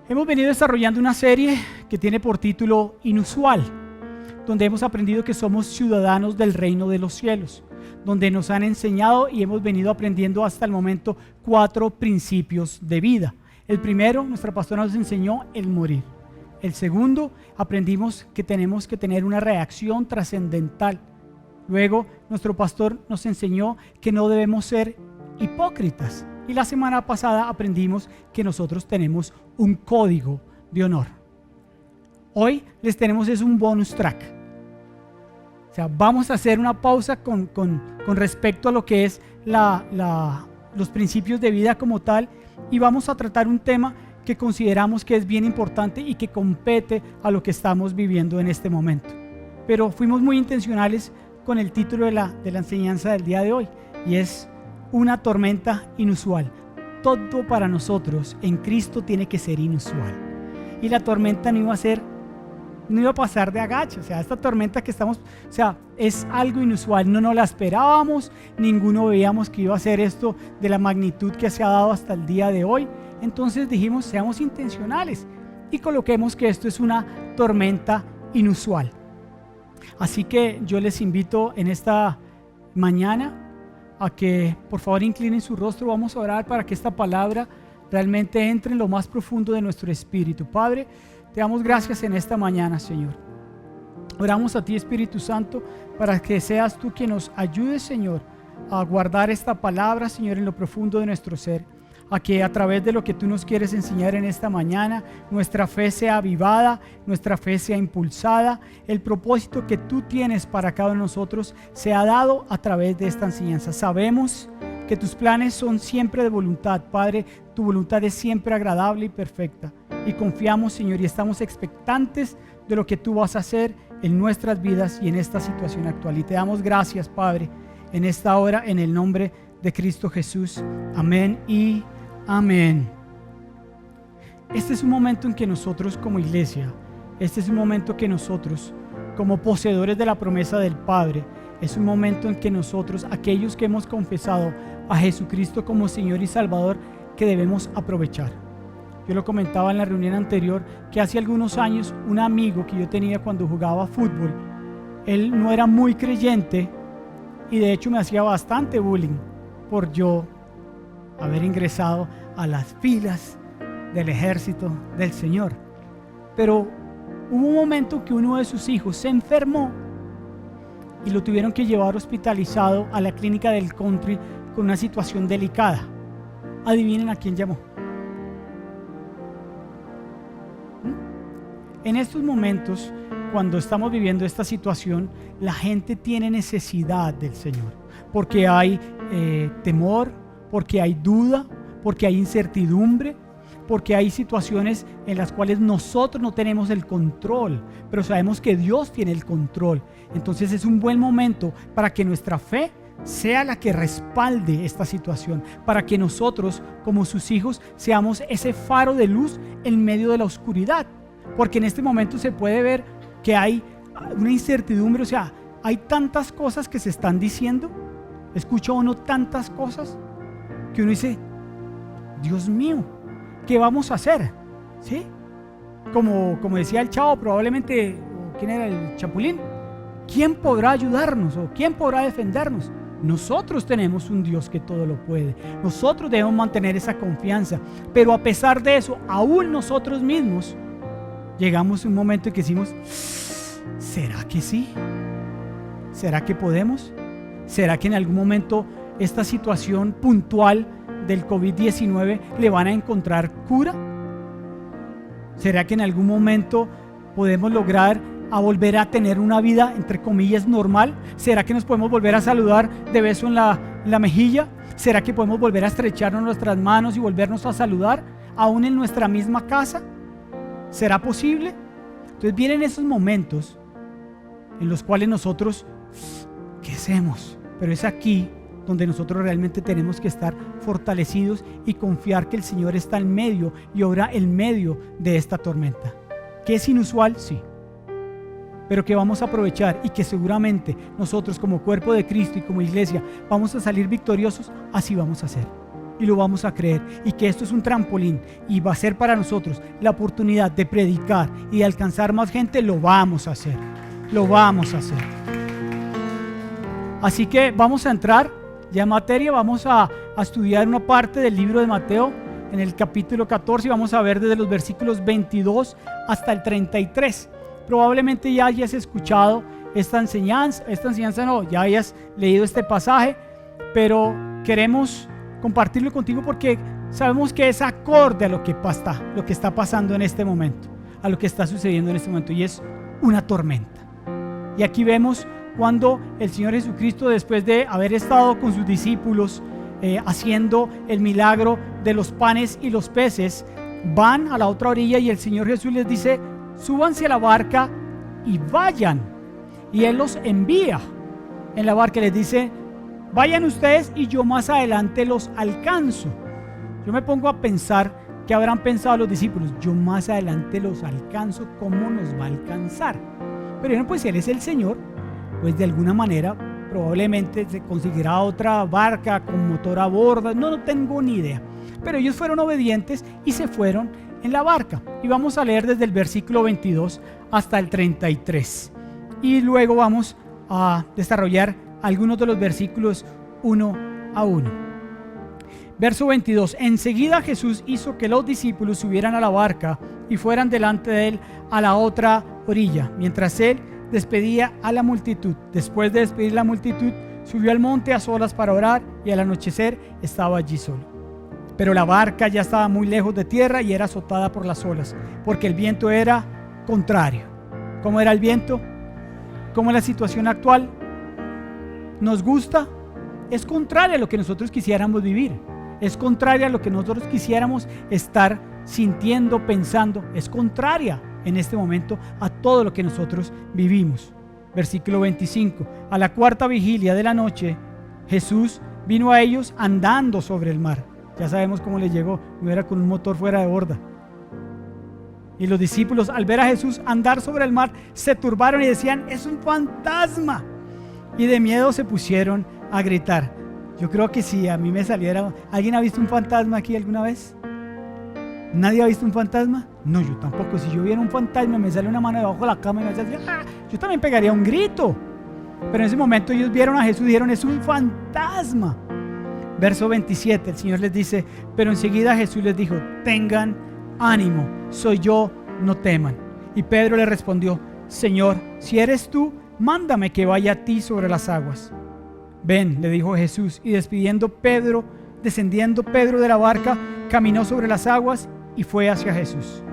Hemos venido desarrollando una serie que tiene por título Inusual, donde hemos aprendido que somos ciudadanos del reino de los cielos, donde nos han enseñado y hemos venido aprendiendo hasta el momento 4 principios de vida. El primero, nuestra pastora nos enseñó el morir. El segundo, aprendimos que tenemos que tener una reacción trascendental. Luego, nuestro pastor nos enseñó que no debemos ser hipócritas. Y la semana pasada aprendimos que nosotros tenemos un código de honor. Hoy les tenemos un bonus track. O sea, vamos a hacer una pausa con respecto a lo que es los principios de vida como tal, y vamos a tratar un tema que consideramos que es bien importante y que compete a lo que estamos viviendo en este momento. Pero fuimos muy intencionales con el título de la enseñanza del día de hoy, y es una tormenta inusual. Todo para nosotros en Cristo tiene que ser inusual. Y la tormenta no iba a pasar de agache. O sea, esta tormenta que estamos, o sea, es algo inusual. No nos la esperábamos, ninguno veíamos que iba a ser esto de la magnitud que se ha dado hasta el día de hoy. Entonces dijimos, seamos intencionales y coloquemos que esto es una tormenta inusual. Así que yo les invito en esta mañana a que por favor inclinen su rostro. Vamos a orar para que esta palabra realmente entre en lo más profundo de nuestro espíritu. Padre, te damos gracias en esta mañana, Señor. Oramos a ti, Espíritu Santo, para que seas tú quien nos ayude, Señor, a guardar esta palabra, Señor, en lo profundo de nuestro ser. A que a través de lo que tú nos quieres enseñar en esta mañana, nuestra fe sea avivada, nuestra fe sea impulsada, el propósito que tú tienes para cada uno de nosotros sea dado a través de esta enseñanza. Sabemos que tus planes son siempre de voluntad, Padre, tu voluntad es siempre agradable y perfecta. Y confiamos, Señor, y estamos expectantes de lo que tú vas a hacer en nuestras vidas y en esta situación actual. Y te damos gracias, Padre, en esta hora, en el nombre de Cristo Jesús. Amén y amén. Este es un momento en que nosotros como iglesia, este es un momento que nosotros como poseedores de la promesa del Padre, es un momento en que nosotros, aquellos que hemos confesado a Jesucristo como Señor y Salvador, que debemos aprovechar. Yo lo comentaba en la reunión anterior, que hace algunos años un amigo que yo tenía cuando jugaba fútbol, él no era muy creyente y de hecho me hacía bastante bullying por yo haber ingresado a las filas del ejército del Señor. Pero hubo un momento que uno de sus hijos se enfermó y lo tuvieron que llevar hospitalizado a la clínica del country con una situación delicada. Adivinen a quién llamó. En estos momentos, cuando estamos viviendo esta situación, la gente tiene necesidad del Señor, porque hay temor, porque hay duda, porque hay incertidumbre, porque hay situaciones en las cuales nosotros no tenemos el control, pero sabemos que Dios tiene el control. Entonces es un buen momento para que nuestra fe sea la que respalde esta situación, para que nosotros como sus hijos seamos ese faro de luz en medio de la oscuridad, porque en este momento se puede ver que hay una incertidumbre. O sea, hay tantas cosas que se están diciendo, escucha uno tantas cosas que uno dice, Dios mío, ¿qué vamos a hacer? ¿Sí? Como decía el Chavo, probablemente, ¿quién era el Chapulín? ¿Quién podrá ayudarnos o quién podrá defendernos? Nosotros tenemos un Dios que todo lo puede. Nosotros debemos mantener esa confianza. Pero a pesar de eso, aún nosotros mismos llegamos a un momento en que decimos, ¿será que sí? ¿Será que podemos? ¿Será que en algún momento esta situación puntual del COVID-19 le van a encontrar cura? ¿Será que en algún momento podemos lograr a volver a tener una vida, entre comillas, normal? ¿Será que nos podemos volver a saludar de beso en la mejilla? ¿Será que podemos volver a estrecharnos nuestras manos y volvernos a saludar aún en nuestra misma casa? ¿Será posible? Entonces vienen esos momentos en los cuales nosotros, ¿qué hacemos? Pero es aquí donde nosotros realmente tenemos que estar fortalecidos y confiar que el Señor está en medio y obra en medio de esta tormenta. ¿Que es inusual? Sí. Pero que vamos a aprovechar y que seguramente nosotros como cuerpo de Cristo y como iglesia vamos a salir victoriosos, así vamos a hacer. y lo vamos a creer, y que esto es un trampolín y va a ser para nosotros la oportunidad de predicar y de alcanzar más gente, lo vamos a hacer. Lo vamos a hacer. Así que vamos a entrar ya en materia, vamos a estudiar una parte del libro de Mateo en el capítulo 14 y vamos a ver desde los versículos 22 hasta el 33. Probablemente ya hayas escuchado esta enseñanza no, ya hayas leído este pasaje, pero queremos compartirlo contigo porque sabemos que es acorde a lo que está pasando en este momento, a lo que está sucediendo en este momento, y es una tormenta. Y aquí vemos cuando el Señor Jesucristo, después de haber estado con sus discípulos haciendo el milagro de los panes y los peces, van a la otra orilla y el Señor Jesús les dice: súbanse a la barca y vayan. Y Él los envía en la barca y les dice: vayan ustedes y yo más adelante los alcanzo. Yo me pongo a pensar qué habrán pensado los discípulos: yo más adelante los alcanzo, ¿cómo nos va a alcanzar? Pero bueno, pues si Él es el Señor, pues de alguna manera probablemente se conseguirá otra barca con motor a bordo, no tengo ni idea. Pero ellos fueron obedientes y se fueron en la barca. Y vamos a leer desde el versículo 22 hasta el 33. Y luego vamos a desarrollar algunos de los versículos uno a uno. Verso 22. Enseguida Jesús hizo que los discípulos subieran a la barca y fueran delante de él a la otra orilla, mientras él despedía a la multitud. Después de despedir la multitud, subió al monte a solas para orar, y al anochecer estaba allí solo. Pero la barca ya estaba muy lejos de tierra y era azotada por las olas, porque el viento era contrario. ¿Cómo era el viento? ¿Cómo es la situación actual? ¿Nos gusta? Es contraria a lo que nosotros quisiéramos vivir. Es contraria a lo que nosotros quisiéramos estar sintiendo, pensando. Es contraria en este momento a todo lo que nosotros vivimos. Versículo 25. A la cuarta vigilia de la noche, Jesús vino a ellos andando sobre el mar. Ya sabemos cómo le llegó, no era con un motor fuera de borda. Y los discípulos, al ver a Jesús andar sobre el mar, se turbaron y decían: es un fantasma. Y de miedo se pusieron a gritar. Yo creo que si a mí me saliera... ¿Alguien ha visto un fantasma aquí alguna vez? ¿Nadie ha visto un fantasma? No, yo tampoco. Si yo viera un fantasma, me sale una mano debajo de la cama y me hace así, yo también pegaría un grito. Pero en ese momento ellos vieron a Jesús y dijeron: es un fantasma. Verso 27, el Señor les dice: pero enseguida Jesús les dijo: tengan ánimo, soy yo, no teman. Y Pedro le respondió: Señor, si eres tú, mándame que vaya a ti sobre las aguas. Ven, le dijo Jesús, y descendiendo Pedro de la barca, caminó sobre las aguas y fue hacia Jesús.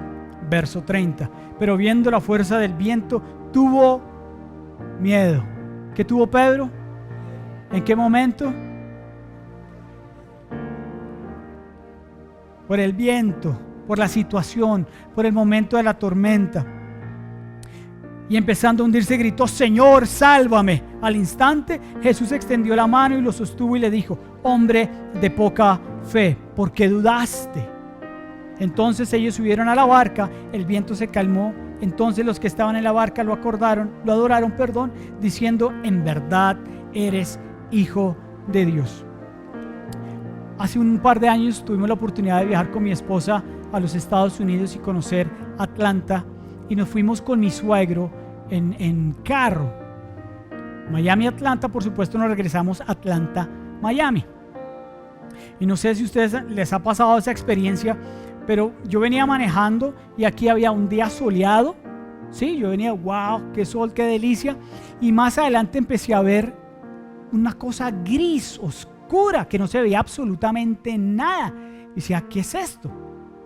Verso 30, pero viendo la fuerza del viento, tuvo miedo. ¿Qué tuvo Pedro? ¿En qué momento? Por el viento, por la situación, por el momento de la tormenta. Y empezando a hundirse gritó: Señor, sálvame. Al instante Jesús extendió la mano y lo sostuvo y le dijo: hombre de poca fe, ¿por qué dudaste? Entonces ellos subieron a la barca, el viento se calmó. Entonces los que estaban en la barca lo adoraron, diciendo: en verdad eres Hijo de Dios. Hace un par de años tuvimos la oportunidad de viajar con mi esposa a los Estados Unidos y conocer Atlanta, y nos fuimos con mi suegro en carro. Miami, Atlanta, por supuesto nos regresamos a Atlanta, Miami. Y no sé si a ustedes les ha pasado esa experiencia, pero yo venía manejando y aquí había un día soleado. Sí, yo venía, wow, qué sol, qué delicia. Y más adelante empecé a ver una cosa gris, oscura, que no se veía absolutamente nada. Y decía: ¿qué es esto?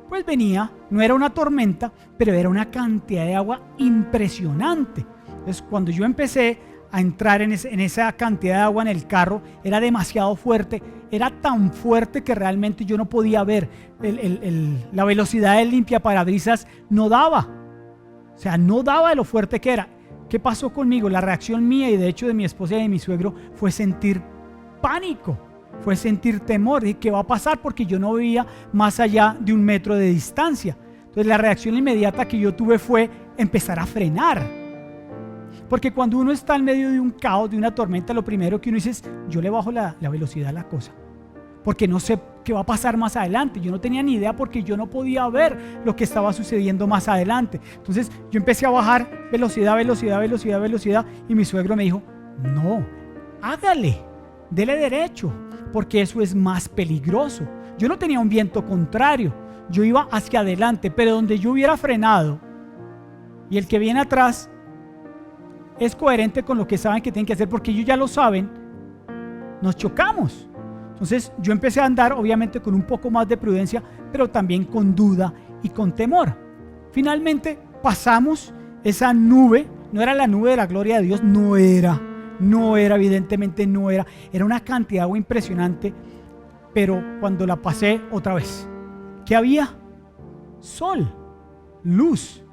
Pues venía, no era una tormenta, pero era una cantidad de agua impresionante. Entonces, cuando yo empecé a entrar en esa cantidad de agua en el carro, era demasiado fuerte. Era tan fuerte que realmente yo no podía ver. La velocidad del limpiaparabrisas no daba. O sea, no daba de lo fuerte que era. ¿Qué pasó conmigo? La reacción mía, y de hecho de mi esposa y de mi suegro, fue sentir pánico. Fue sentir temor. ¿Y qué va a pasar? Porque yo no veía más allá de 1 metro de distancia. Entonces la reacción inmediata que yo tuve fue empezar a frenar. Porque cuando uno está en medio de un caos, de una tormenta, lo primero que uno dice es: yo le bajo la velocidad a la cosa. porque no sé qué va a pasar más adelante. Yo no tenía ni idea porque yo no podía ver lo que estaba sucediendo más adelante. Entonces yo empecé a bajar velocidad, velocidad, velocidad, velocidad, y mi suegro me dijo, no, hágale, dele derecho, porque eso es más peligroso. Yo no tenía un viento contrario, yo iba hacia adelante, pero donde yo hubiera frenado y el que viene atrás es coherente con lo que saben que tienen que hacer, porque ellos ya lo saben, nos chocamos. Entonces yo empecé a andar obviamente con un poco más de prudencia, pero también con duda y con temor. Finalmente pasamos esa nube, no era la nube de la gloria de Dios, no era, evidentemente no era. Era una cantidad de agua impresionante, pero cuando la pasé otra vez, ¿qué había? Sol, luz.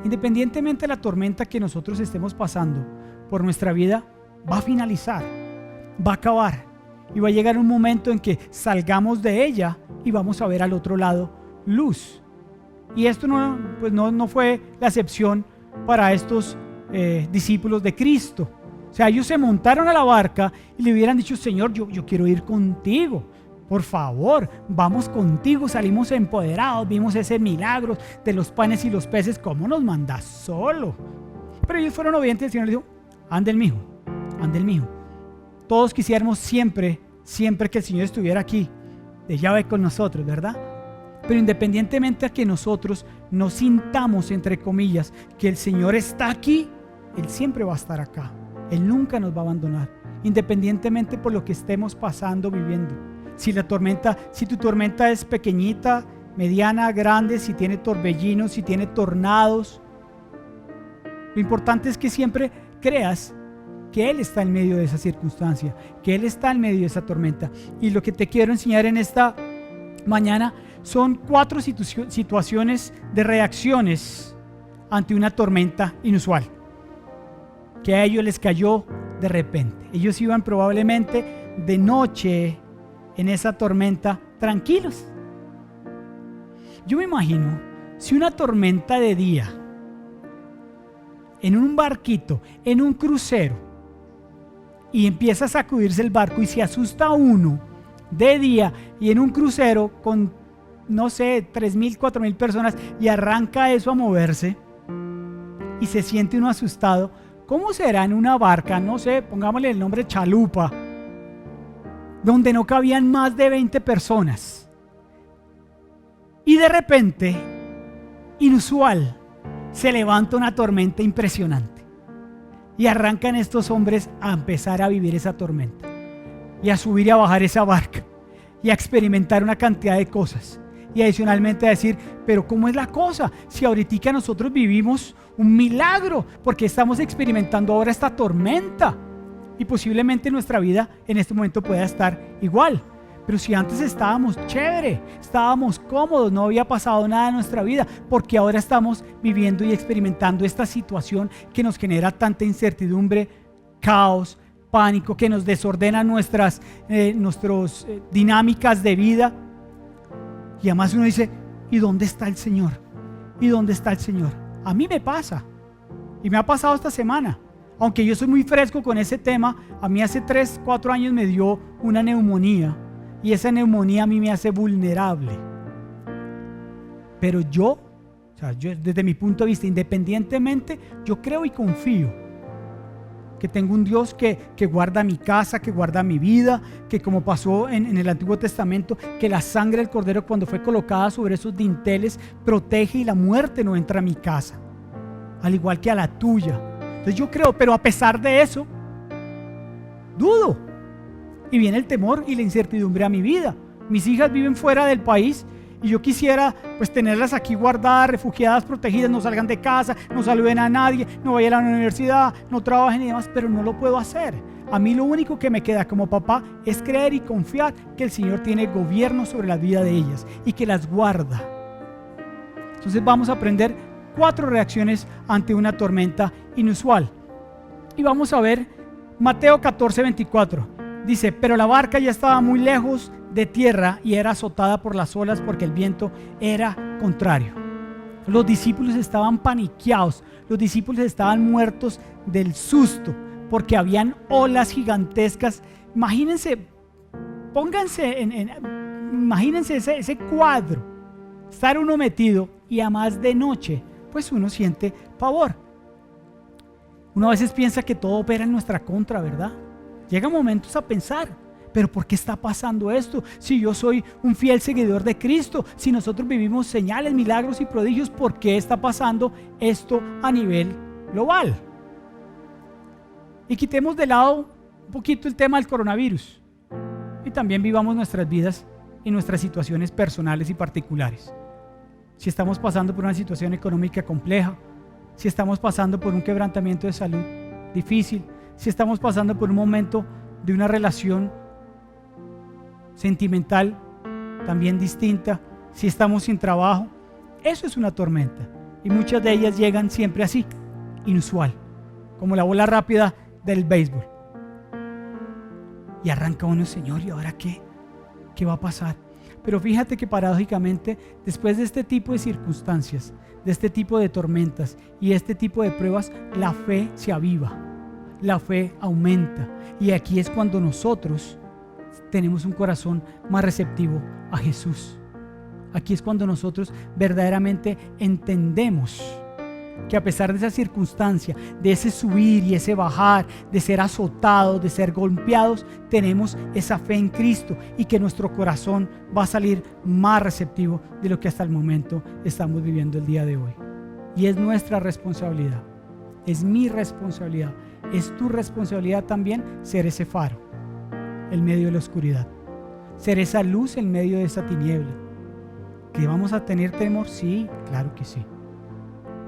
Independientemente de la tormenta que nosotros estemos pasando por nuestra vida, va a finalizar, va a acabar. Y va a llegar un momento en que salgamos de ella y vamos a ver al otro lado luz. Y esto no fue la excepción para estos discípulos de Cristo. O sea, ellos se montaron a la barca y le hubieran dicho, Señor, yo quiero ir contigo. Por favor, vamos contigo. Salimos empoderados, vimos ese milagro de los panes y los peces. ¿Cómo nos mandas solo? Pero ellos fueron obedientes. El Señor les dijo, ande el mijo, ande el mijo. Todos quisiéramos siempre que el Señor estuviera aquí, de llave con nosotros, ¿verdad? Pero independientemente a que nosotros nos sintamos, entre comillas, que el Señor está aquí, Él siempre va a estar acá. Él nunca nos va a abandonar, independientemente por lo que estemos pasando, viviendo. Si tu tormenta es pequeñita, mediana, grande, si tiene torbellinos, si tiene tornados, lo importante es que siempre creas que Él está en medio de esa circunstancia, que Él está en medio de esa tormenta. Y lo que te quiero enseñar en esta mañana son 4 situaciones de reacciones ante una tormenta inusual, que a ellos les cayó de repente. Ellos iban probablemente de noche en esa tormenta tranquilos. Yo me imagino si una tormenta de día, en un barquito, en un crucero, y empieza a sacudirse el barco y se asusta uno de día y en un crucero con, no sé, 3,000, 4,000 personas, y arranca eso a moverse y se siente uno asustado, ¿cómo será en una barca, no sé, pongámosle el nombre chalupa, donde no cabían más de 20 personas? Y de repente, inusual, se levanta una tormenta impresionante. Y arrancan estos hombres a empezar a vivir esa tormenta y a subir y a bajar esa barca y a experimentar una cantidad de cosas. Y adicionalmente a decir, pero ¿cómo es la cosa? Si ahorita nosotros vivimos un milagro, porque estamos experimentando ahora esta tormenta. Y posiblemente nuestra vida en este momento pueda estar igual. Pero si antes estábamos chévere, estábamos cómodos, no había pasado nada en nuestra vida, porque ahora estamos viviendo y experimentando esta situación que nos genera tanta incertidumbre, caos, pánico, que nos desordena nuestras dinámicas de vida. Y además uno dice, ¿y dónde está el Señor? ¿Y dónde está el Señor? A mí me pasa, y me ha pasado esta semana. Aunque yo soy muy fresco con ese tema, a mí hace 3, 4 años me dio una neumonía. Y esa neumonía a mí me hace vulnerable. Pero yo desde mi punto de vista, independientemente, yo creo y confío que tengo un Dios que guarda mi casa, que guarda mi vida, que como pasó en el Antiguo Testamento, que la sangre del Cordero cuando fue colocada sobre esos dinteles protege y la muerte no entra a mi casa, al igual que a la tuya. Entonces yo creo, pero a pesar de eso, dudo. Y viene el temor y la incertidumbre a mi vida. Mis hijas viven fuera del país y yo quisiera pues tenerlas aquí guardadas, refugiadas, protegidas, no salgan de casa, no saluden a nadie, no vayan a la universidad, no trabajen y demás, pero no lo puedo hacer. A mí lo único que me queda como papá es creer y confiar que el Señor tiene gobierno sobre la vida de ellas y que las guarda. Entonces vamos a aprender 4 reacciones ante una tormenta inusual. Y vamos a ver Mateo 14:24. Dice, pero la barca ya estaba muy lejos de tierra y era azotada por las olas porque el viento era contrario. Los discípulos estaban paniqueados, los discípulos estaban muertos del susto porque habían olas gigantescas. Imagínense, pónganse, imagínense ese cuadro, estar uno metido y a más de noche, pues uno siente pavor. Uno a veces piensa que todo opera en nuestra contra, ¿verdad? Llega momentos a pensar, pero ¿por qué está pasando esto? Si yo soy un fiel seguidor de Cristo, si nosotros vivimos señales, milagros y prodigios, ¿por qué está pasando esto a nivel global? Y quitemos de lado un poquito el tema del coronavirus y también vivamos nuestras vidas y nuestras situaciones personales y particulares. Si estamos pasando por una situación económica compleja, si estamos pasando por un quebrantamiento de salud difícil, si estamos pasando por un momento de una relación sentimental también distinta, si estamos sin trabajo, eso es una tormenta. Y muchas de ellas llegan siempre así, inusual, como la bola rápida del béisbol. Y arranca uno, Señor, ¿y ahora qué? ¿Qué va a pasar? Pero fíjate que paradójicamente, después de este tipo de circunstancias, de este tipo de tormentas y este tipo de pruebas, la fe se aviva, la fe aumenta. Y aquí es cuando nosotros tenemos un corazón más receptivo a Jesús. Aquí es cuando nosotros verdaderamente entendemos que a pesar de esa circunstancia, de ese subir y ese bajar, de ser azotados, de ser golpeados, tenemos esa fe en Cristo y que nuestro corazón va a salir más receptivo de lo que hasta el momento estamos viviendo el día de hoy. Y es nuestra responsabilidad, es mi responsabilidad, es tu responsabilidad también ser ese faro en medio de la oscuridad, ser esa luz en medio de esa tiniebla. ¿Que vamos a tener temor? Sí, claro que sí.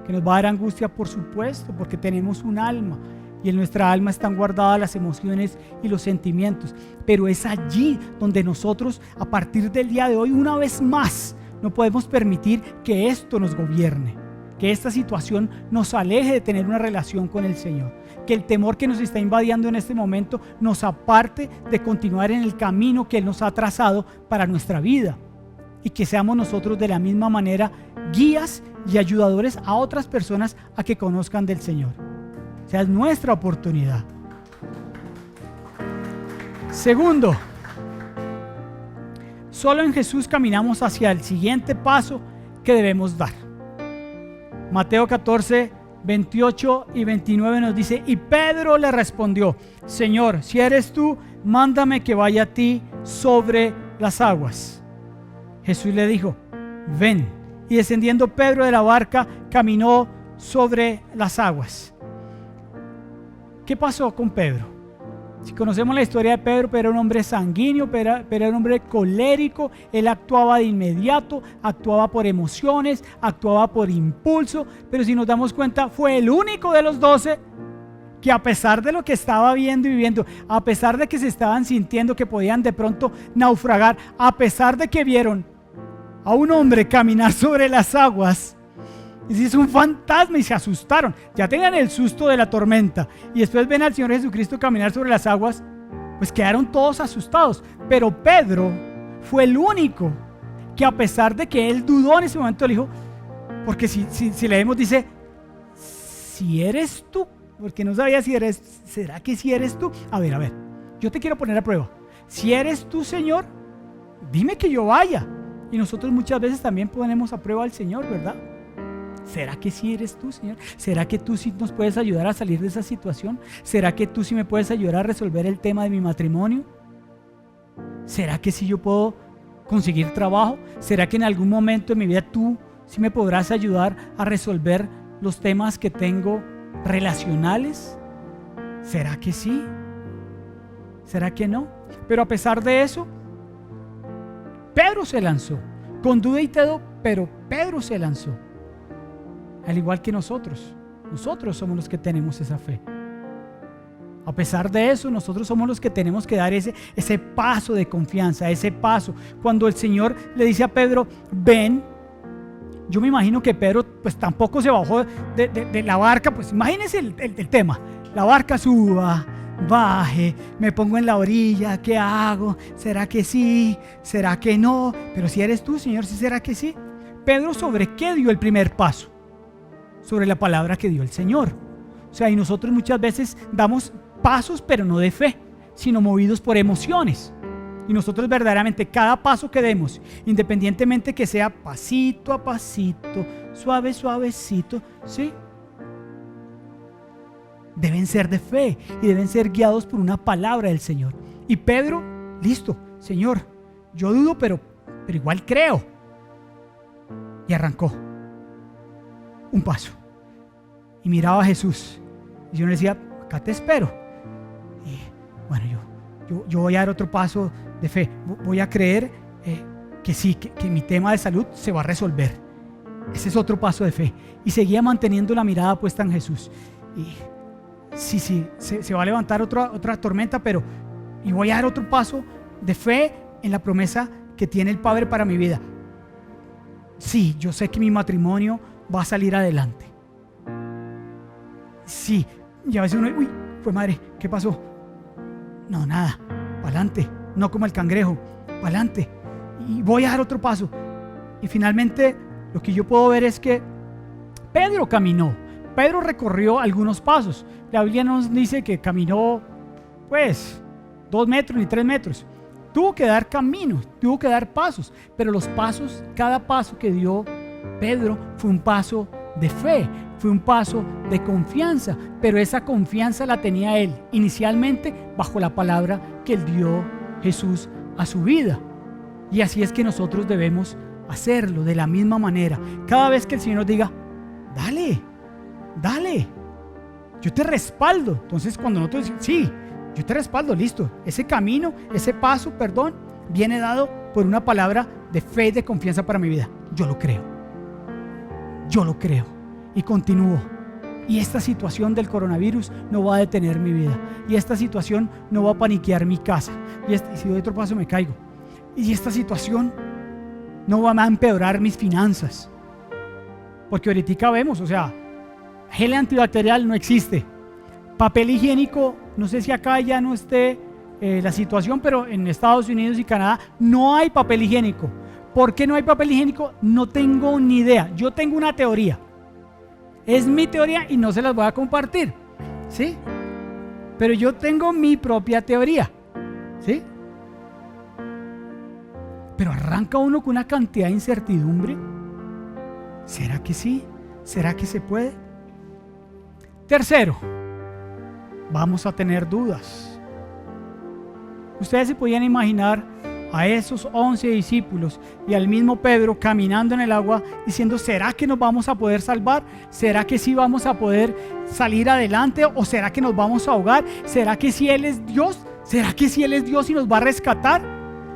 Que nos va a dar angustia, por supuesto, porque tenemos un alma y en nuestra alma están guardadas las emociones y los sentimientos, pero es allí donde nosotros, a partir del día de hoy, una vez más, no podemos permitir que esto nos gobierne, que esta situación nos aleje de tener una relación con el Señor, que el temor que nos está invadiendo en este momento nos aparte de continuar en el camino que Él nos ha trazado para nuestra vida, y que seamos nosotros de la misma manera guías y ayudadores a otras personas a que conozcan del Señor. O sea, es nuestra oportunidad. Segundo, solo en Jesús caminamos hacia el siguiente paso que debemos dar. Mateo 14, 28 y 29 nos dice: y Pedro le respondió: Señor, si eres tú, mándame que vaya a ti sobre las aguas. Jesús le dijo: ven. Y descendiendo Pedro de la barca, caminó sobre las aguas. ¿Qué pasó con Pedro? Si conocemos la historia de Pedro, Pedro era un hombre sanguíneo, Pedro era un hombre colérico. Él actuaba de inmediato, actuaba por emociones, actuaba por impulso. Pero si nos damos cuenta, fue el único de los 12 que, a pesar de lo que estaba viendo y viviendo, a pesar de que se estaban sintiendo que podían de pronto naufragar, a pesar de que vieron a un hombre caminar sobre las aguas, y si es un fantasma, y se asustaron, ya tenían el susto de la tormenta, y después ven al Señor Jesucristo caminar sobre las aguas, pues quedaron todos asustados. Pero Pedro fue el único que, a pesar de que él dudó en ese momento, le dijo, porque si leemos, dice: si eres tú, porque no sabía si eres, ¿será que si eres tú? A ver, yo te quiero poner a prueba. Si eres tú, Señor, dime que yo vaya. Y nosotros muchas veces también ponemos a prueba al Señor, ¿verdad? ¿Será que sí eres tú, Señor? ¿Será que tú sí nos puedes ayudar a salir de esa situación? ¿Será que tú sí me puedes ayudar a resolver el tema de mi matrimonio? ¿Será que sí yo puedo conseguir trabajo? ¿Será que en algún momento de mi vida tú sí me podrás ayudar a resolver los temas que tengo relacionales? ¿Será que sí? ¿Será que no? Pero a pesar de eso, Pedro se lanzó, con duda y todo, pero Pedro se lanzó. Al igual que nosotros somos los que tenemos esa fe. A pesar de eso, nosotros somos los que tenemos que dar ese paso de confianza, ese paso. Cuando el Señor le dice a Pedro: ven, yo me imagino que Pedro pues tampoco se bajó de la barca. Pues imagínense el tema: la barca suba, baje, me pongo en la orilla, ¿qué hago? ¿Será que sí? ¿Será que no? Pero si eres tú, Señor, ¿sí será que sí? Pedro, ¿sobre qué dio el primer paso? Sobre la palabra que dio el Señor. O sea, y nosotros muchas veces damos pasos, pero no de fe, sino movidos por emociones. Y nosotros verdaderamente cada paso que demos, independientemente que sea pasito a pasito, suave, suavecito, ¿sí? Deben ser de fe y deben ser guiados por una palabra del Señor. Y Pedro, listo, Señor, yo dudo, pero igual creo. Y arrancó un paso. Y miraba a Jesús. Y yo le decía, acá te espero. Y bueno, yo voy a dar otro paso de fe. Voy a creer que sí, que mi tema de salud se va a resolver. Ese es otro paso de fe. Y seguía manteniendo la mirada puesta en Jesús. Y sí, se va a levantar otra tormenta, pero y voy a dar otro paso de fe en la promesa que tiene el Padre para mi vida. Sí, yo sé que mi matrimonio va a salir adelante. Sí, y a veces uno, uy, pues madre, ¿qué pasó? No, nada, para adelante, no como el cangrejo, para adelante. Y voy a dar otro paso. Y finalmente, lo que yo puedo ver es que Pedro caminó. Pedro recorrió algunos pasos. La Biblia nos dice que caminó, pues, 2 metros ni 3 metros. Tuvo que dar caminos, tuvo que dar pasos, pero los pasos, cada paso que dio Pedro fue un paso de fe, fue un paso de confianza, pero esa confianza la tenía él inicialmente bajo la palabra que él dio Jesús a su vida. Y así es que nosotros debemos hacerlo de la misma manera. Cada vez que el Señor nos diga, dale, yo te respaldo. Entonces cuando nosotros decimos, sí, yo te respaldo, listo. Ese camino, ese paso, viene dado por una palabra de fe y de confianza para mi vida. Yo lo creo. Y continúo. Y esta situación del coronavirus no va a detener mi vida. Y esta situación no va a paniquear mi casa. Y si doy otro paso me caigo. Y esta situación no va a empeorar mis finanzas. Porque ahorita vemos, gel antibacterial no existe. Papel higiénico, no sé si acá ya no esté la situación, pero en Estados Unidos y Canadá no hay papel higiénico. ¿Por qué no hay papel higiénico? No tengo ni idea. Yo tengo una teoría. Es mi teoría y no se las voy a compartir, ¿sí? Pero yo tengo mi propia teoría, ¿sí? Pero arranca uno con una cantidad de incertidumbre. ¿Será que sí? ¿Será que se puede? Tercero, vamos a tener dudas. Ustedes se podían imaginar a esos 11 discípulos y al mismo Pedro caminando en el agua diciendo, ¿será que nos vamos a poder salvar? ¿Será que sí vamos a poder salir adelante? ¿O será que nos vamos a ahogar? ¿Será que sí Él es Dios? ¿Será que sí Él es Dios y nos va a rescatar?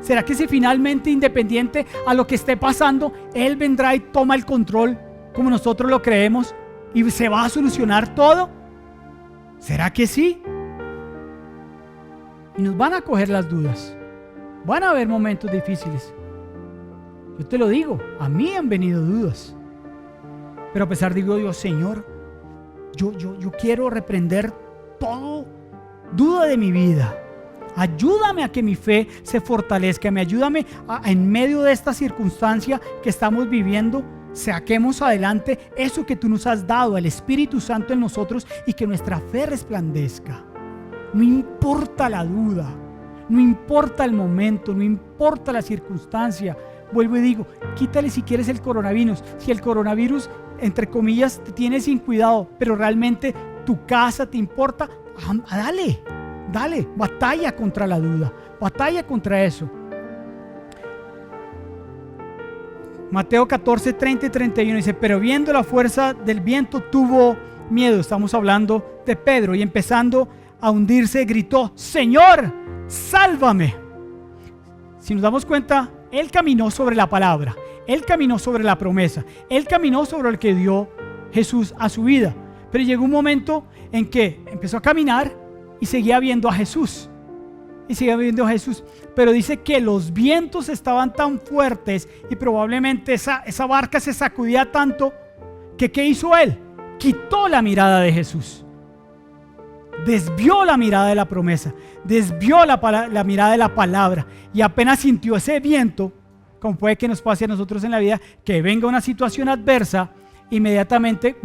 ¿Será que si finalmente, independiente a lo que esté pasando, Él vendrá y toma el control como nosotros lo creemos y se va a solucionar todo? ¿Será que sí? Y nos van a coger las dudas. Van a haber momentos difíciles. Yo te lo digo, a mí han venido dudas. Pero a pesar digo yo, Señor, yo quiero reprender todo duda de mi vida. Ayúdame a que mi fe se fortalezca. Ayúdame en medio de esta circunstancia que estamos viviendo, saquemos adelante eso que tú nos has dado, el Espíritu Santo en nosotros, y que nuestra fe resplandezca. No importa la duda, no importa el momento, no importa la circunstancia. Vuelvo y digo, quítale si quieres el coronavirus. Si el coronavirus, entre comillas, te tiene sin cuidado, pero realmente tu casa te importa, dale, batalla contra la duda, batalla contra eso. Mateo 14, 30 y 31 dice, pero viendo la fuerza del viento tuvo miedo. Estamos hablando de Pedro, y empezando a hundirse gritó, Señor, sálvame. Si nos damos cuenta, él caminó sobre la palabra, él caminó sobre la promesa, él caminó sobre el que dio Jesús a su vida. Pero llegó un momento en que empezó a caminar y seguía viendo a Jesús. Pero dice que los vientos estaban tan fuertes y probablemente esa barca se sacudía tanto que ¿qué hizo él? Quitó la mirada de Jesús. Desvió la mirada de la promesa, desvió la mirada de la palabra, y apenas sintió ese viento, como puede que nos pase a nosotros en la vida, que venga una situación adversa, inmediatamente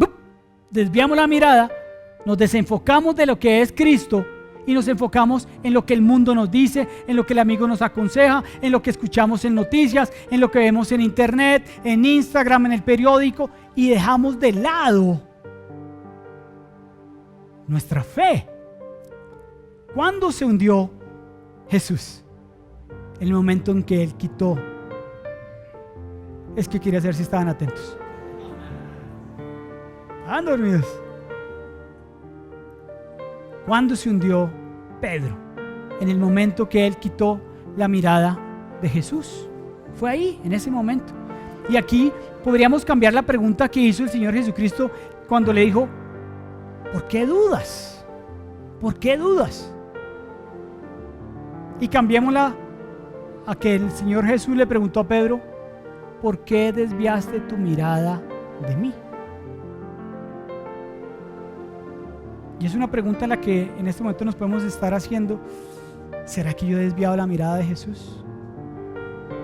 desviamos la mirada, nos desenfocamos de lo que es Cristo y nos enfocamos en lo que el mundo nos dice, en lo que el amigo nos aconseja, en lo que escuchamos en noticias, en lo que vemos en internet, en Instagram, en el periódico, y dejamos de lado nuestra fe. ¿Cuándo se hundió Jesús? En el momento en que Él quitó. Es que quería saber si estaban atentos. ¿Estaban dormidos? ¿Cuándo se hundió Pedro? En el momento que Él quitó la mirada de Jesús. Fue ahí, en ese momento. Y aquí podríamos cambiar la pregunta que hizo el Señor Jesucristo cuando le dijo: ¿por qué dudas? ¿Por qué dudas? Y cambiémosla a que el Señor Jesús le preguntó a Pedro: ¿por qué desviaste tu mirada de mí? Y es una pregunta en la que en este momento nos podemos estar haciendo. ¿Será que yo he desviado la mirada de Jesús?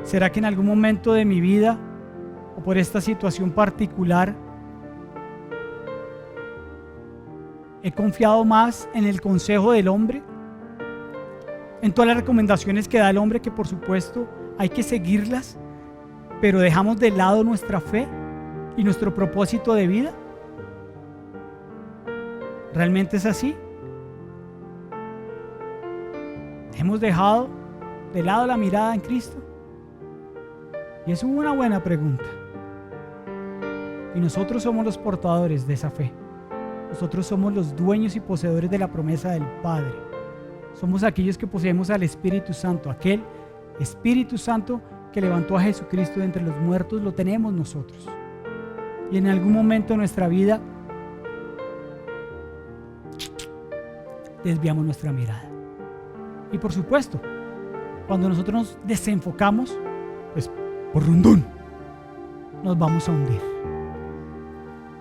¿Será que en algún momento de mi vida o por esta situación particular he confiado más en el consejo del hombre? En todas las recomendaciones que da el hombre, que por supuesto hay que seguirlas, pero dejamos de lado nuestra fe y nuestro propósito de vida. ¿Realmente es así? ¿Hemos dejado de lado la mirada en Cristo? Y es una buena pregunta. Y nosotros somos los portadores de esa fe. Nosotros somos los dueños y poseedores de la promesa del Padre. Somos aquellos que poseemos al Espíritu Santo. Aquel Espíritu Santo que levantó a Jesucristo de entre los muertos, lo tenemos nosotros. Y en algún momento de nuestra vida desviamos nuestra mirada. Y por supuesto, cuando nosotros nos desenfocamos, pues por rundún nos vamos a hundir.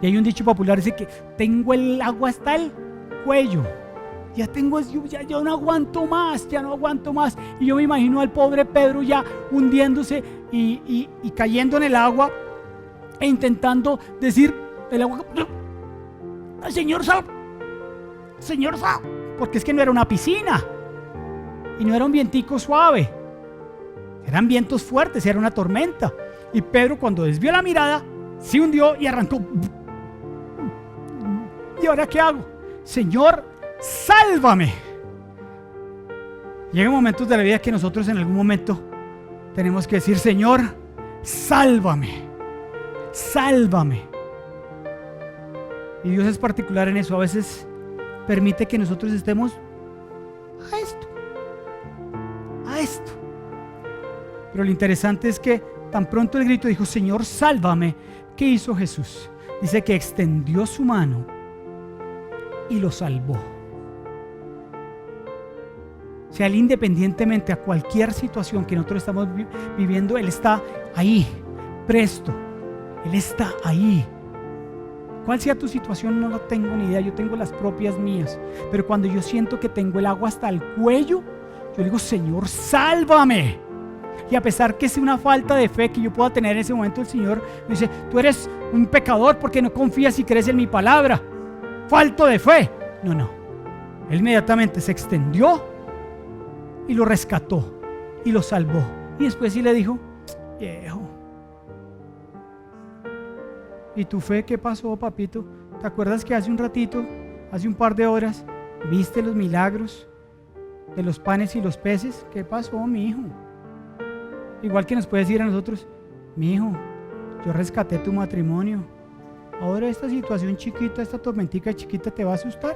Y hay un dicho popular, dice que tengo el agua hasta el cuello. Ya no aguanto más, ya no aguanto más. Y yo me imagino al pobre Pedro ya hundiéndose y cayendo en el agua e intentando decir el agua: Señor, sal, porque es que no era una piscina y no era un vientico suave, eran vientos fuertes, era una tormenta. Y Pedro, cuando desvió la mirada, se hundió y arrancó. ¿Y ahora qué hago? Señor, sálvame. Llegan momentos de la vida que nosotros en algún momento tenemos que decir: Señor, sálvame, sálvame. Y Dios es particular en eso. A veces permite que nosotros estemos a esto. Pero lo interesante es que tan pronto el grito dijo: Señor, sálvame, ¿qué hizo Jesús? Dice que extendió su mano y lo salvó. O sea, Él, independientemente a cualquier situación que nosotros estamos viviendo, Él está ahí, presto. Él está ahí. ¿Cuál sea tu situación? No lo tengo ni idea. Yo tengo las propias mías. Pero cuando yo siento que tengo el agua hasta el cuello, yo digo: Señor, sálvame. Y a pesar que es una falta de fe que yo pueda tener en ese momento, el Señor me dice: tú eres un pecador porque no confías y crees en mi palabra. Falto de fe. No. Él inmediatamente se extendió y lo rescató y lo salvó. Y después sí le dijo: viejo, ¿y tu fe qué pasó, papito? ¿Te acuerdas que hace un ratito, hace un par de horas, viste los milagros de los panes y los peces? ¿Qué pasó, mi hijo? Igual que nos puede decir a nosotros: mi hijo, yo rescaté tu matrimonio. Ahora esta situación chiquita, esta tormentica chiquita, ¿te va a asustar?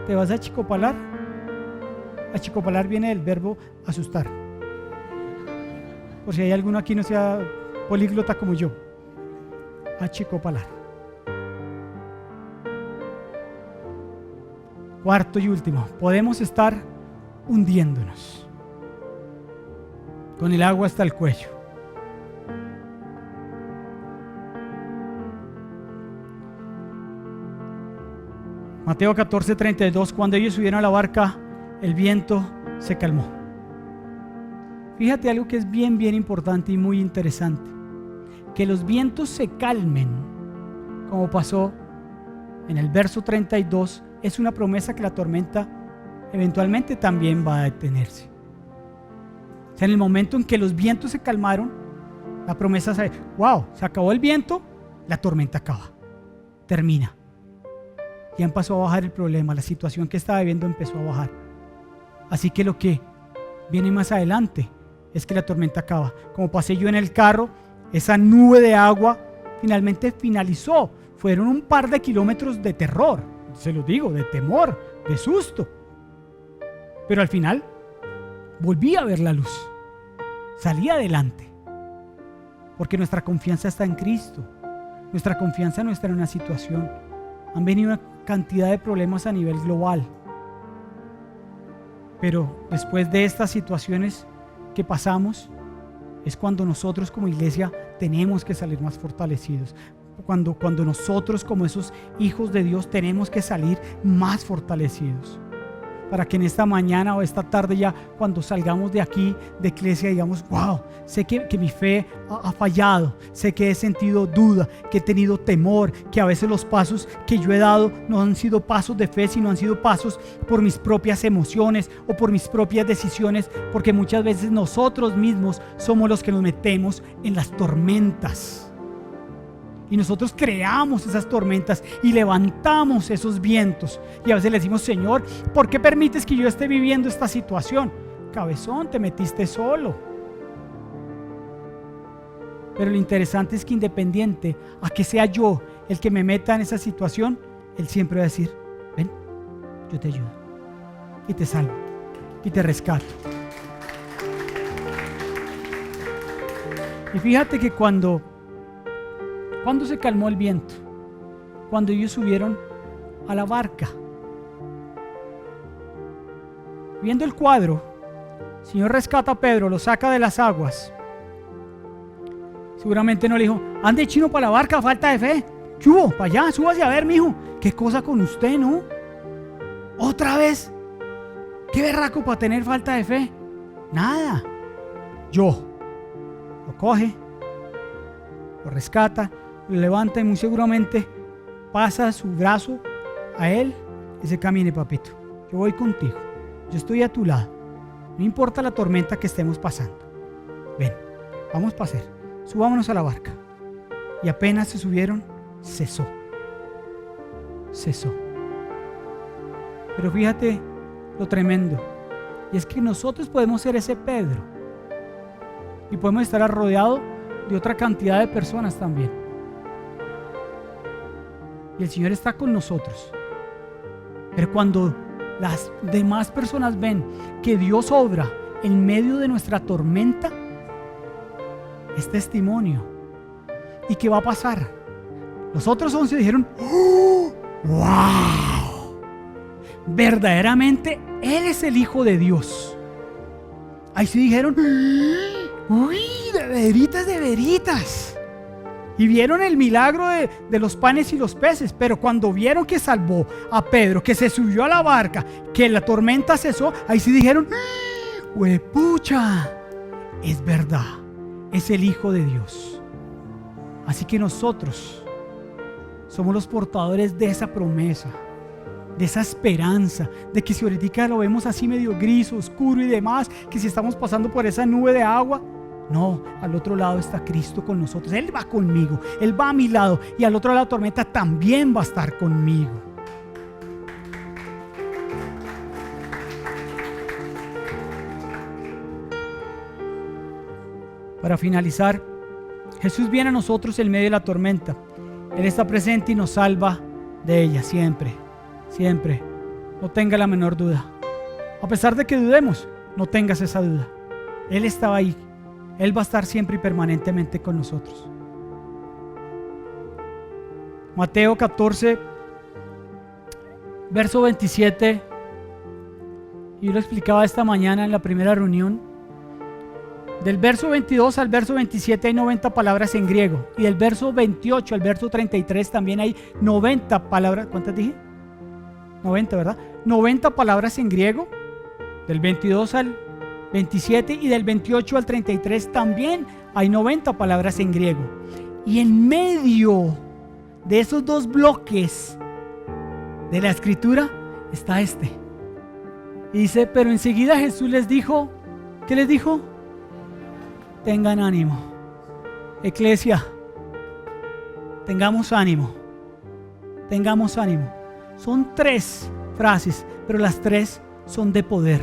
¿Te vas a achicopalar? Achicopalar viene del verbo asustar. Por si hay alguno aquí no sea políglota como yo. Achicopalar. Cuarto y último, podemos estar hundiéndonos con el agua hasta el cuello. Mateo 14:32, cuando ellos subieron a la barca, el viento se calmó. Fíjate algo que es bien importante y muy interesante: que los vientos se calmen, como pasó en el verso 32, es una promesa que la tormenta eventualmente también va a detenerse. O sea, en el momento en que los vientos se calmaron, la promesa se acabó el viento, la tormenta acaba, termina. Ya empezó a bajar el problema, la situación que estaba viviendo empezó a bajar. Así que lo que viene más adelante es que la tormenta acaba. Como pasé yo en el carro, esa nube de agua finalmente finalizó. Fueron un par de kilómetros de terror, se los digo, de temor, de susto. Pero al final volví a ver la luz. Salí adelante. Porque nuestra confianza está en Cristo. Nuestra confianza no está en una situación. Han venido una cantidad de problemas a nivel global. Pero después de estas situaciones que pasamos, es cuando nosotros como iglesia tenemos que salir más fortalecidos. Cuando nosotros como esos hijos de Dios tenemos que salir más fortalecidos. Para que en esta mañana o esta tarde ya cuando salgamos de aquí, de iglesia, digamos, sé que mi fe ha fallado, sé que he sentido duda, que he tenido temor, que a veces los pasos que yo he dado no han sido pasos de fe, sino han sido pasos por mis propias emociones o por mis propias decisiones, porque muchas veces nosotros mismos somos los que nos metemos en las tormentas. Y nosotros creamos esas tormentas y levantamos esos vientos. Y a veces le decimos, Señor, ¿por qué permites que yo esté viviendo esta situación? Cabezón, te metiste solo. Pero lo interesante es que independiente a que sea yo el que me meta en esa situación, Él siempre va a decir, ven, yo te ayudo. Y te salvo. Y te rescato. Y fíjate que cuando se calmó el viento, cuando ellos subieron a la barca, viendo el cuadro, el Señor rescata a Pedro, lo saca de las aguas. Seguramente no le dijo, ande chino para la barca, falta de fe. ¿Qué hubo? Para allá, súbase a ver, mijo. ¿Qué cosa con usted, no? ¿Otra vez? ¿Qué berraco para tener falta de fe? Nada. Yo. Lo coge, lo rescata, lo levanta y muy seguramente pasa su brazo a él y se camine, papito. Yo voy contigo. Yo estoy a tu lado. No importa la tormenta que estemos pasando. Ven, vamos para hacer. Subámonos a la barca. Y apenas se subieron, cesó. Pero fíjate lo tremendo. Y es que nosotros podemos ser ese Pedro. Y podemos estar rodeados de otra cantidad de personas también. Y el Señor está con nosotros. Pero cuando las demás personas ven que Dios obra en medio de nuestra tormenta, es testimonio. ¿Y qué va a pasar? Los otros 11 dijeron, ¡wow! Verdaderamente Él es el Hijo de Dios. Ahí sí dijeron, ¡uy! De veritas. Y vieron el milagro de los panes y los peces. Pero cuando vieron que salvó a Pedro, que se subió a la barca, que la tormenta cesó, ahí sí dijeron, ¡huepucha! Es verdad, es el Hijo de Dios. Así que nosotros somos los portadores de esa promesa, de esa esperanza, de que si ahorita lo vemos así medio gris, oscuro y demás, que si estamos pasando por esa nube de agua, no, al otro lado está Cristo con nosotros. Él va conmigo, Él va a mi lado, y al otro lado de la tormenta también va a estar conmigo. Para finalizar, Jesús viene a nosotros en medio de la tormenta. Él está presente y nos salva de ella siempre. No tenga la menor duda. A pesar de que dudemos, no tengas esa duda. Él estaba ahí. Él va a estar siempre y permanentemente con nosotros. Mateo 14, verso 27. Yo lo explicaba esta mañana en la primera reunión. Del verso 22 al verso 27 hay 90 palabras en griego. Y del verso 28 al verso 33 también hay 90 palabras. ¿Cuántas dije? 90, ¿verdad? 90 palabras en griego. Del 22 al 27 y del 28 al 33 también hay 90 palabras en griego. Y en medio de esos dos bloques de la escritura está Y dice, pero enseguida Jesús les dijo, ¿qué les dijo? Tengan ánimo. Iglesia, tengamos ánimo. Tengamos ánimo. Son 3 frases, pero las 3 son de poder.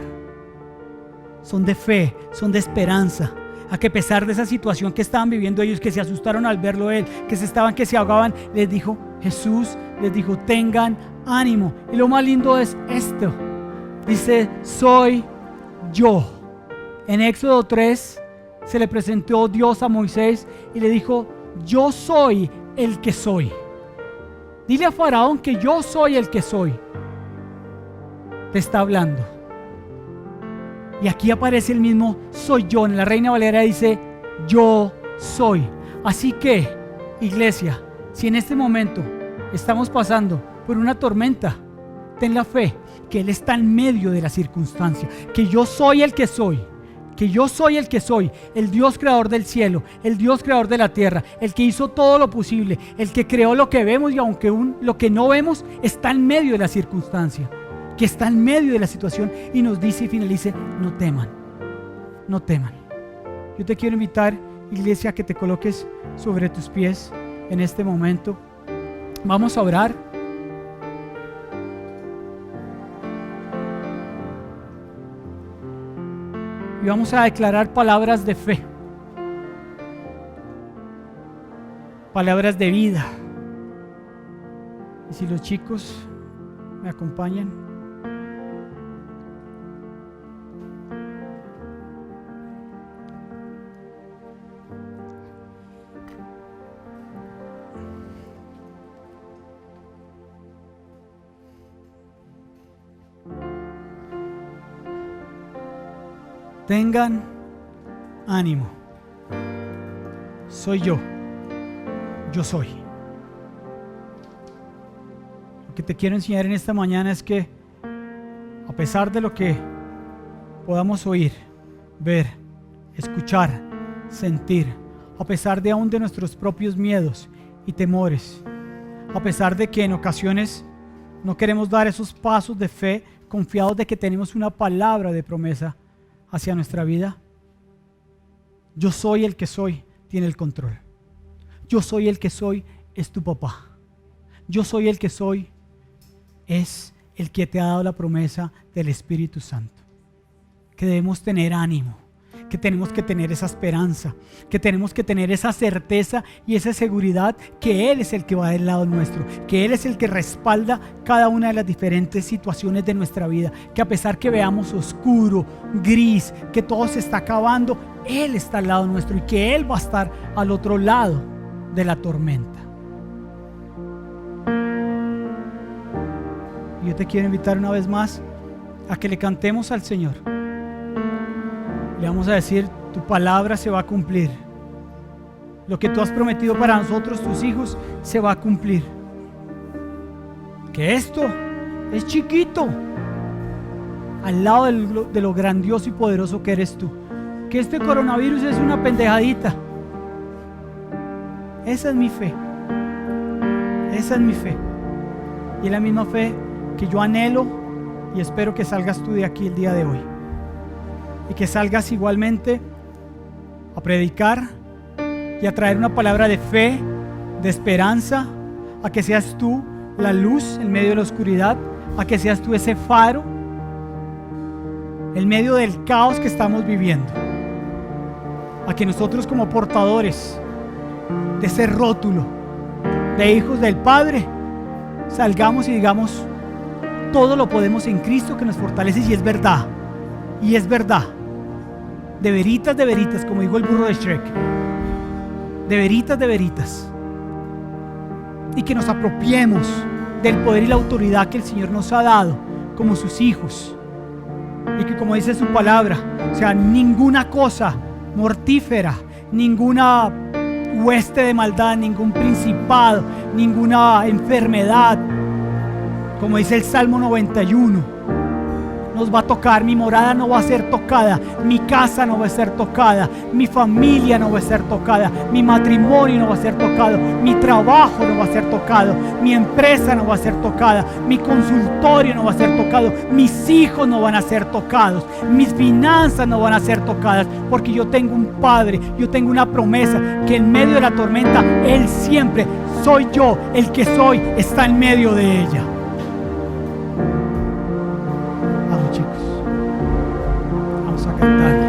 Son de fe, son de esperanza. A que a pesar de esa situación que estaban viviendo ellos, que se asustaron al verlo él, que se ahogaban, les dijo, Jesús les dijo, tengan ánimo. Y lo más lindo es esto. Dice, soy yo. En Éxodo 3 se le presentó Dios a Moisés y le dijo, yo soy el que soy. Dile a Faraón que yo soy el que soy. Te está hablando. Y aquí aparece el mismo soy yo. En la Reina Valera dice, yo soy. Así que, iglesia, si en este momento estamos pasando por una tormenta, ten la fe que Él está en medio de la circunstancia, que yo soy el que soy, que yo soy el que soy, el Dios creador del cielo, el Dios creador de la tierra, el que hizo todo lo posible, el que creó lo que vemos y aunque lo que no vemos está en medio de la circunstancia, que está en medio de la situación y nos dice y finalice, no teman, no teman. Yo te quiero invitar, iglesia, a que te coloques sobre tus pies en este momento. Vamos a orar. Y vamos a declarar palabras de fe, palabras de vida. Y si los chicos me acompañan. Tengan ánimo. Soy yo. Yo soy. Lo que te quiero enseñar en esta mañana es que a pesar de lo que podamos oír, ver, escuchar, sentir, a pesar de aún de nuestros propios miedos y temores, a pesar de que en ocasiones no queremos dar esos pasos de fe confiados de que tenemos una palabra de promesa hacia nuestra vida, yo soy el que soy, tiene el control. Yo soy el que soy, es tu papá. Yo soy el que soy, es el que te ha dado la promesa del Espíritu Santo. Que debemos tener ánimo, que tenemos que tener esa esperanza, que tenemos que tener esa certeza y esa seguridad que Él es el que va del lado nuestro, que Él es el que respalda cada una de las diferentes situaciones de nuestra vida, que a pesar que veamos oscuro, gris, que todo se está acabando, Él está al lado nuestro y que Él va a estar al otro lado de la tormenta. Y yo te quiero invitar una vez más a que le cantemos al Señor. Le vamos a decir, tu palabra se va a cumplir. Lo que tú has prometido para nosotros, tus hijos, se va a cumplir. Que esto es chiquito al lado de lo grandioso y poderoso que eres tú. Que este coronavirus es una pendejadita. Esa es mi fe. Esa es mi fe. Y es la misma fe que yo anhelo y espero que salgas tú de aquí el día de hoy. Y que salgas igualmente a predicar y a traer una palabra de fe, de esperanza, a que seas tú la luz en medio de la oscuridad, a que seas tú ese faro en medio del caos que estamos viviendo, a que nosotros como portadores de ese rótulo de hijos del Padre salgamos y digamos, todo lo podemos en Cristo que nos fortalece. Y es verdad, y es verdad. De veritas, como dijo el burro de Shrek. De veritas. Y que nos apropiemos del poder y la autoridad que el Señor nos ha dado como sus hijos. Y que, como dice su palabra, o sea, ninguna cosa mortífera, ninguna hueste de maldad, ningún principado, ninguna enfermedad, como dice el Salmo 91, nos va a tocar. Mi morada no va a ser tocada, mi casa no va a ser tocada, mi familia no va a ser tocada, mi matrimonio no va a ser tocado, mi trabajo no va a ser tocado, mi empresa no va a ser tocada, mi consultorio no va a ser tocado, mis hijos no van a ser tocados, mis finanzas no van a ser tocadas, porque yo tengo un Padre, yo tengo una promesa que en medio de la tormenta Él siempre, soy yo, el que soy, está en medio de ella. Vamos, chicos, vamos a cantar.